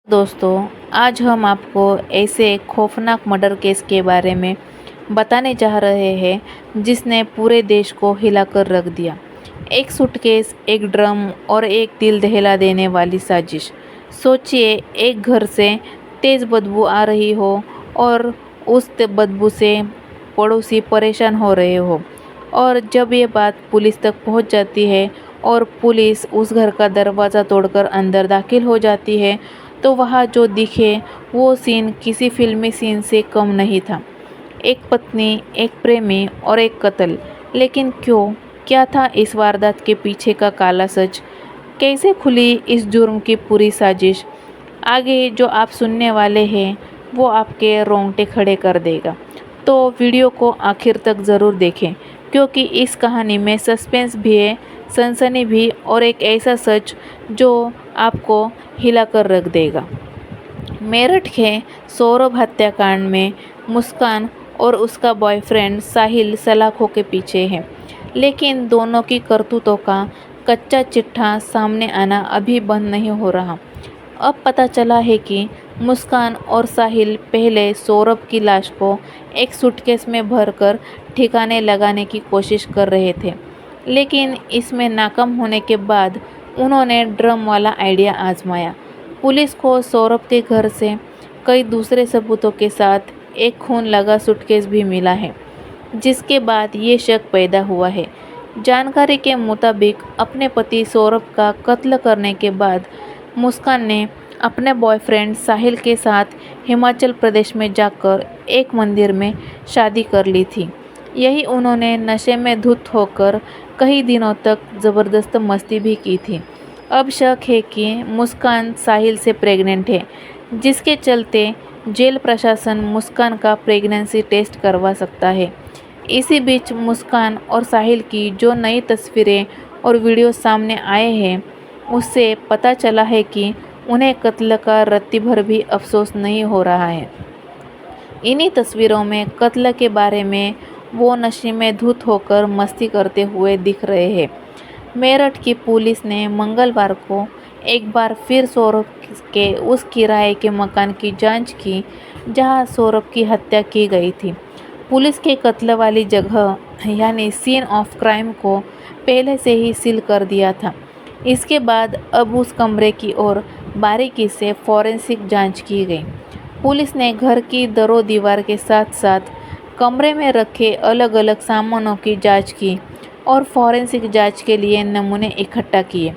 दोस्तों, आज हम आपको ऐसे खौफनाक मर्डर केस के बारे में बताने जा रहे हैं जिसने पूरे देश को हिलाकर रख दिया। एक सूटकेस, एक ड्रम और एक दिल दहला देने वाली साजिश। सोचिए, एक घर से तेज़ बदबू आ रही हो और उस बदबू से पड़ोसी परेशान हो रहे हो, और जब ये बात पुलिस तक पहुंच जाती है और पुलिस उस घर का दरवाज़ा तोड़कर अंदर दाखिल हो जाती है, तो वहाँ जो दिखे वो सीन किसी फिल्मी सीन से कम नहीं था। एक पत्नी, एक प्रेमी और एक कत्ल। लेकिन क्यों? क्या था इस वारदात के पीछे का काला सच? कैसे खुली इस जुर्म की पूरी साजिश? आगे जो आप सुनने वाले हैं वो आपके रोंगटे खड़े कर देगा। तो वीडियो को आखिर तक ज़रूर देखें, क्योंकि इस कहानी में सस्पेंस भी है, सनसनी भी, और एक ऐसा सच जो आपको हिलाकर रख देगा। मेरठ के सौरभ हत्याकांड में मुस्कान और उसका बॉयफ्रेंड साहिल सलाखों के पीछे है, लेकिन दोनों की करतूतों का कच्चा चिट्ठा सामने आना अभी बंद नहीं हो रहा। अब पता चला है कि मुस्कान और साहिल पहले सौरभ की लाश को एक सूटकेस में भरकर ठिकाने लगाने की कोशिश कर रहे थे, लेकिन इसमें नाकाम होने के बाद उन्होंने ड्रम वाला आइडिया आजमाया। पुलिस को सौरभ के घर से कई दूसरे सबूतों के साथ एक खून लगा सूटकेस भी मिला है, जिसके बाद ये शक पैदा हुआ है। जानकारी के मुताबिक अपने पति सौरभ का कत्ल करने के बाद मुस्कान ने अपने बॉयफ्रेंड साहिल के साथ हिमाचल प्रदेश में जाकर एक मंदिर में शादी कर ली थी। यही उन्होंने नशे में धुत होकर कई दिनों तक ज़बरदस्त मस्ती भी की थी। अब शक है कि मुस्कान साहिल से प्रेग्नेंट है, जिसके चलते जेल प्रशासन मुस्कान का प्रेगनेंसी टेस्ट करवा सकता है। इसी बीच मुस्कान और साहिल की जो नई तस्वीरें और वीडियो सामने आए हैं, उससे पता चला है कि उन्हें कत्ल का रत्ती भर भी अफसोस नहीं हो रहा है। इन्हीं तस्वीरों में कत्ल के बारे में वो नशे में धुत होकर मस्ती करते हुए दिख रहे हैं। मेरठ की पुलिस ने मंगलवार को एक बार फिर सौरभ के उस किराए के मकान की जांच की जहां सौरभ की हत्या की गई थी। पुलिस के कत्ल वाली जगह यानी सीन ऑफ क्राइम को पहले से ही सील कर दिया था। इसके बाद अब उस कमरे की ओर बारीकी से फॉरेंसिक जांच की गई। पुलिस ने घर की दरों दीवार के साथ साथ कमरे में रखे अलग अलग सामानों की जांच की और फॉरेंसिक जांच के लिए नमूने इकट्ठा किए।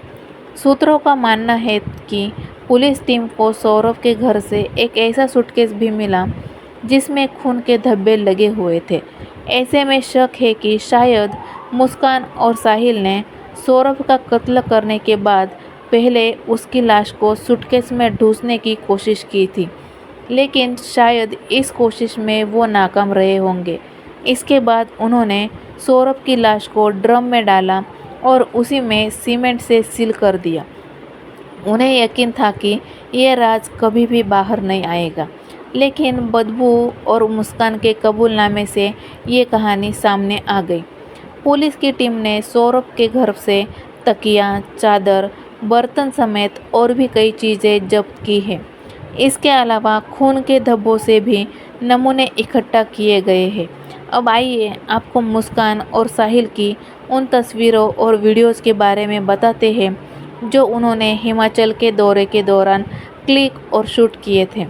सूत्रों का मानना है कि पुलिस टीम को सौरभ के घर से एक ऐसा सूटकेस भी मिला जिसमें खून के धब्बे लगे हुए थे। ऐसे में शक है कि शायद मुस्कान और साहिल ने सौरभ का कत्ल करने के बाद पहले उसकी लाश को सूटकेस में ठूंसने की कोशिश की थी, लेकिन शायद इस कोशिश में वो नाकाम रहे होंगे। इसके बाद उन्होंने सौरभ की लाश को ड्रम में डाला और उसी में सीमेंट से सील कर दिया। उन्हें यकीन था कि ये राज कभी भी बाहर नहीं आएगा, लेकिन बदबू और मुस्कान के कबूलनामे से ये कहानी सामने आ गई। पुलिस की टीम ने सौरभ के घर से तकिया, चादर, बर्तन समेत और भी कई चीज़ें जब्त की हैं। इसके अलावा खून के धब्बों से भी नमूने इकट्ठा किए गए हैं। अब आइए आपको मुस्कान और साहिल की उन तस्वीरों और वीडियोज़ के बारे में बताते हैं जो उन्होंने हिमाचल के दौरे के दौरान क्लिक और शूट किए थे।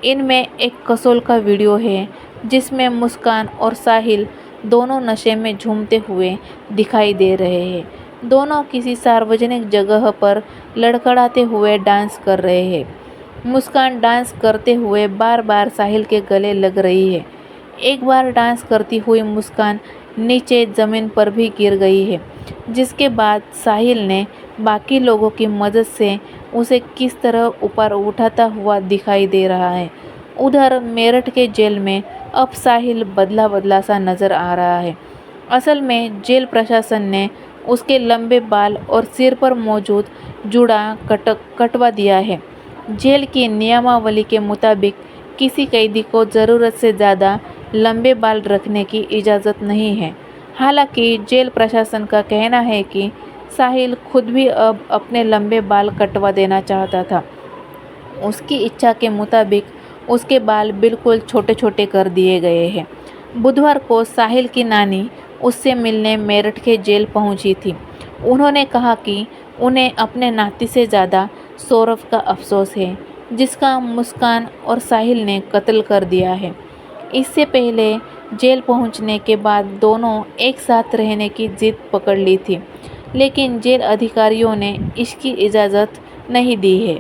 इनमें एक कसोल का वीडियो है जिसमें मुस्कान और साहिल दोनों नशे में झूमते हुए दिखाई दे रहे हैं। दोनों किसी सार्वजनिक जगह पर लड़खड़ाते हुए डांस कर रहे हैं। मुस्कान डांस करते हुए बार बार साहिल के गले लग रही है। एक बार डांस करती हुई मुस्कान नीचे ज़मीन पर भी गिर गई है, जिसके बाद साहिल ने बाकी लोगों की मदद से उसे किस तरह ऊपर उठाता हुआ दिखाई दे रहा है। उधर मेरठ के जेल में अब साहिल बदला बदला सा नज़र आ रहा है। असल में जेल प्रशासन ने उसके लंबे बाल और सिर पर मौजूद जूड़ा कटवा दिया है। जेल की नियमावली के मुताबिक किसी कैदी को ज़रूरत से ज़्यादा लंबे बाल रखने की इजाज़त नहीं है। हालांकि जेल प्रशासन का कहना है कि साहिल खुद भी अब अपने लंबे बाल कटवा देना चाहता था। उसकी इच्छा के मुताबिक उसके बाल बिल्कुल छोटे छोटे कर दिए गए हैं। बुधवार को साहिल की नानी उससे मिलने मेरठ के जेल पहुंची थी। उन्होंने कहा कि उन्हें अपने नाती से ज़्यादा सौरभ का अफसोस है, जिसका मुस्कान और साहिल ने कत्ल कर दिया है। इससे पहले जेल पहुंचने के बाद दोनों एक साथ रहने की जिद पकड़ ली थी, लेकिन जेल अधिकारियों ने इसकी इजाज़त नहीं दी है।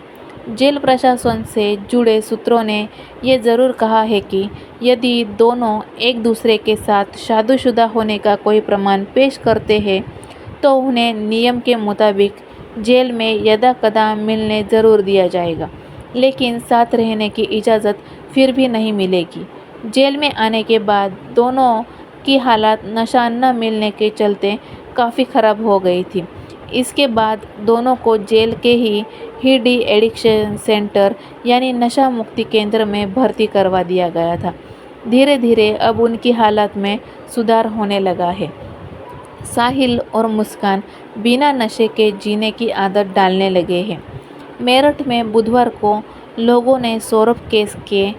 जेल प्रशासन से जुड़े सूत्रों ने ये ज़रूर कहा है कि यदि दोनों एक दूसरे के साथ शादीशुदा होने का कोई प्रमाण पेश करते हैं तो उन्हें नियम के मुताबिक जेल में यदाकदा मिलने ज़रूर दिया जाएगा, लेकिन साथ रहने की इजाज़त फिर भी नहीं मिलेगी। जेल में आने के बाद दोनों की हालत नशा न मिलने के चलते काफ़ी ख़राब हो गई थी। इसके बाद दोनों को जेल के ही डी एडिक्शन सेंटर यानी नशा मुक्ति केंद्र में भर्ती करवा दिया गया था। धीरे धीरे अब उनकी हालत में सुधार होने लगा है। साहिल और मुस्कान बिना नशे के जीने की आदत डालने लगे हैं। मेरठ में बुधवार को लोगों ने सौरभ केस के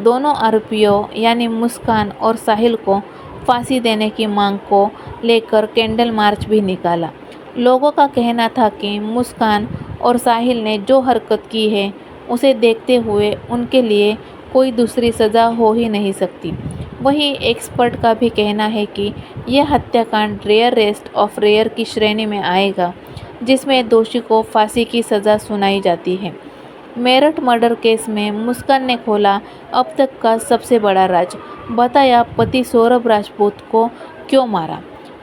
दोनों आरोपियों यानी मुस्कान और साहिल को फांसी देने की मांग को लेकर कैंडल मार्च भी निकाला। लोगों का कहना था कि मुस्कान और साहिल ने जो हरकत की है उसे देखते हुए उनके लिए कोई दूसरी सज़ा हो ही नहीं सकती। वहीं एक्सपर्ट का भी कहना है कि यह हत्याकांड रेयरेस्ट ऑफ रेयर की श्रेणी में आएगा, जिसमें दोषी को फांसी की सज़ा सुनाई जाती है। मेरठ मर्डर केस में मुस्कान ने खोला अब तक का सबसे बड़ा राज, बताया पति सौरभ राजपूत को क्यों मारा।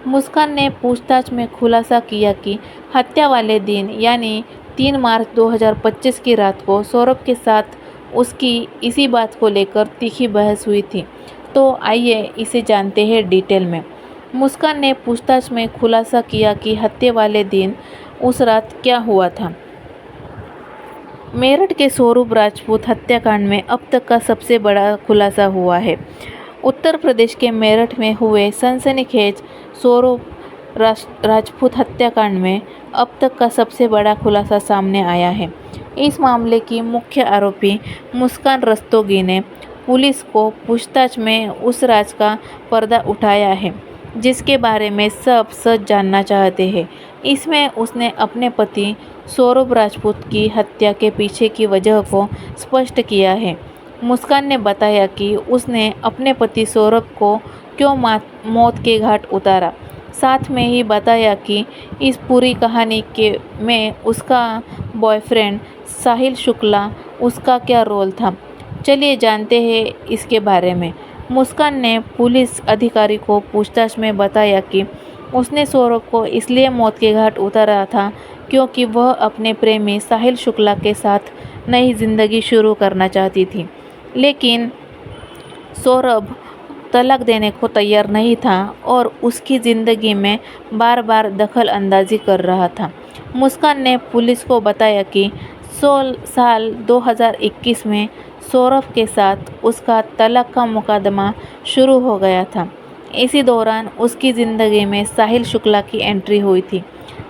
मुस्कान ने पूछताछ में खुलासा किया कि हत्या वाले दिन यानी 3 मार्च 2025 की रात को सौरभ के साथ उसकी इसी बात को लेकर तीखी बहस हुई थी। तो आइए इसे जानते हैं डिटेल में। मुस्कान ने पूछताछ में खुलासा किया कि हत्या वाले दिन उस रात क्या हुआ था। मेरठ के सौरभ राजपूत हत्याकांड में अब तक का सबसे बड़ा खुलासा हुआ है। उत्तर प्रदेश के मेरठ में हुए सनसनीखेज सौरभ राजपूत हत्याकांड में अब तक का सबसे बड़ा खुलासा सामने आया है। इस मामले की मुख्य आरोपी मुस्कान रस्तोगी ने पुलिस को पूछताछ में उस राज का पर्दा उठाया है जिसके बारे में सब सच जानना चाहते हैं। इसमें उसने अपने पति सौरभ राजपूत की हत्या के पीछे की वजह को स्पष्ट किया है। मुस्कान ने बताया कि उसने अपने पति सौरभ को क्यों मौत के घाट उतारा। साथ में ही बताया कि इस पूरी कहानी में उसका बॉयफ्रेंड साहिल शुक्ला उसका क्या रोल था। चलिए जानते हैं इसके बारे में। मुस्कान ने पुलिस अधिकारी को पूछताछ में बताया कि उसने सौरभ को इसलिए मौत के घाट उतारा था क्योंकि वह अपने प्रेमी साहिल शुक्ला के साथ नई जिंदगी शुरू करना चाहती थी, लेकिन सौरभ तलाक देने को तैयार नहीं था और उसकी ज़िंदगी में बार बार दखल अंदाजी कर रहा था। मुस्कान ने पुलिस को बताया कि साल 2021 में सौरभ के साथ उसका तलाक का मुकदमा शुरू हो गया था। इसी दौरान उसकी ज़िंदगी में साहिल शुक्ला की एंट्री हुई थी,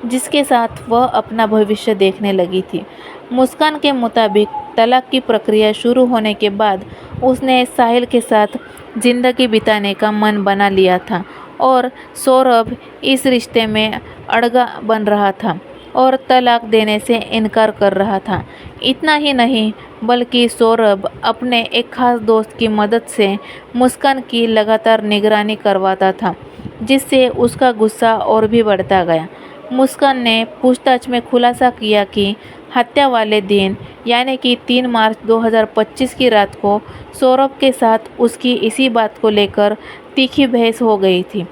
जिसके साथ वह अपना भविष्य देखने लगी थी। मुस्कान के मुताबिक तलाक की प्रक्रिया शुरू होने के बाद उसने साहिल के साथ ज़िंदगी बिताने का मन बना लिया था और सौरभ इस रिश्ते में अड़गा बन रहा था और तलाक देने से इनकार कर रहा था। इतना ही नहीं बल्कि सौरभ अपने एक खास दोस्त की मदद से मुस्कान की लगातार निगरानी करवाता था, जिससे उसका गुस्सा और भी बढ़ता गया। मुस्कान ने पूछताछ में खुलासा किया कि हत्या वाले दिन यानी कि 3 मार्च 2025 की रात को सौरभ के साथ उसकी इसी बात को लेकर तीखी बहस हो गई थी।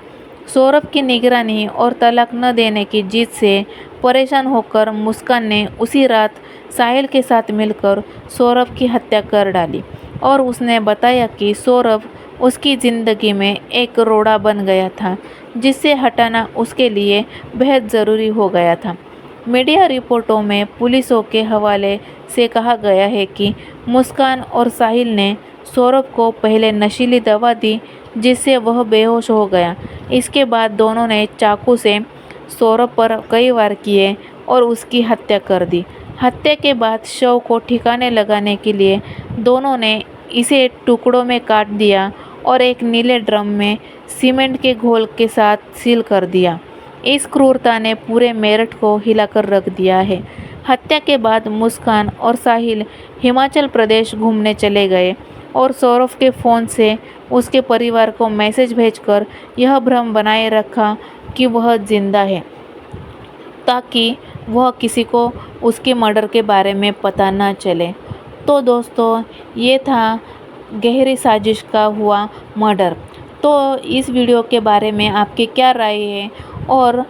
सौरभ की निगरानी और तलाक न देने की जिद से परेशान होकर मुस्कान ने उसी रात साहिल के साथ मिलकर सौरभ की हत्या कर डाली और उसने बताया कि सौरभ उसकी ज़िंदगी में एक रोड़ा बन गया था, जिससे हटाना उसके लिए बेहद ज़रूरी हो गया था। मीडिया रिपोर्टों में पुलिसों के हवाले से कहा गया है कि मुस्कान और साहिल ने सौरभ को पहले नशीली दवा दी, जिससे वह बेहोश हो गया। इसके बाद दोनों ने चाकू से सौरभ पर कई वार किए और उसकी हत्या कर दी। हत्या के बाद शव को ठिकाने लगाने के लिए दोनों ने इसे टुकड़ों में काट दिया और एक नीले ड्रम में सीमेंट के घोल के साथ सील कर दिया। इस क्रूरता ने पूरे मेरठ को हिलाकर रख दिया है। हत्या के बाद मुस्कान और साहिल हिमाचल प्रदेश घूमने चले गए और सौरभ के फ़ोन से उसके परिवार को मैसेज भेजकर यह भ्रम बनाए रखा कि वह जिंदा है, ताकि वह किसी को उसके मर्डर के बारे में पता ना चले। तो दोस्तों, ये था गहरी साजिश का हुआ मर्डर। तो इस वीडियो के बारे में आपकी क्या राय है और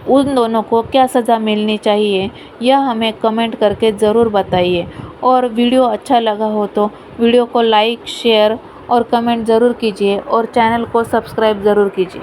उन दोनों को क्या सज़ा मिलनी चाहिए, यह हमें कमेंट करके ज़रूर बताइए। और वीडियो अच्छा लगा हो तो वीडियो को लाइक, शेयर और कमेंट ज़रूर कीजिए और चैनल को सब्सक्राइब ज़रूर कीजिए।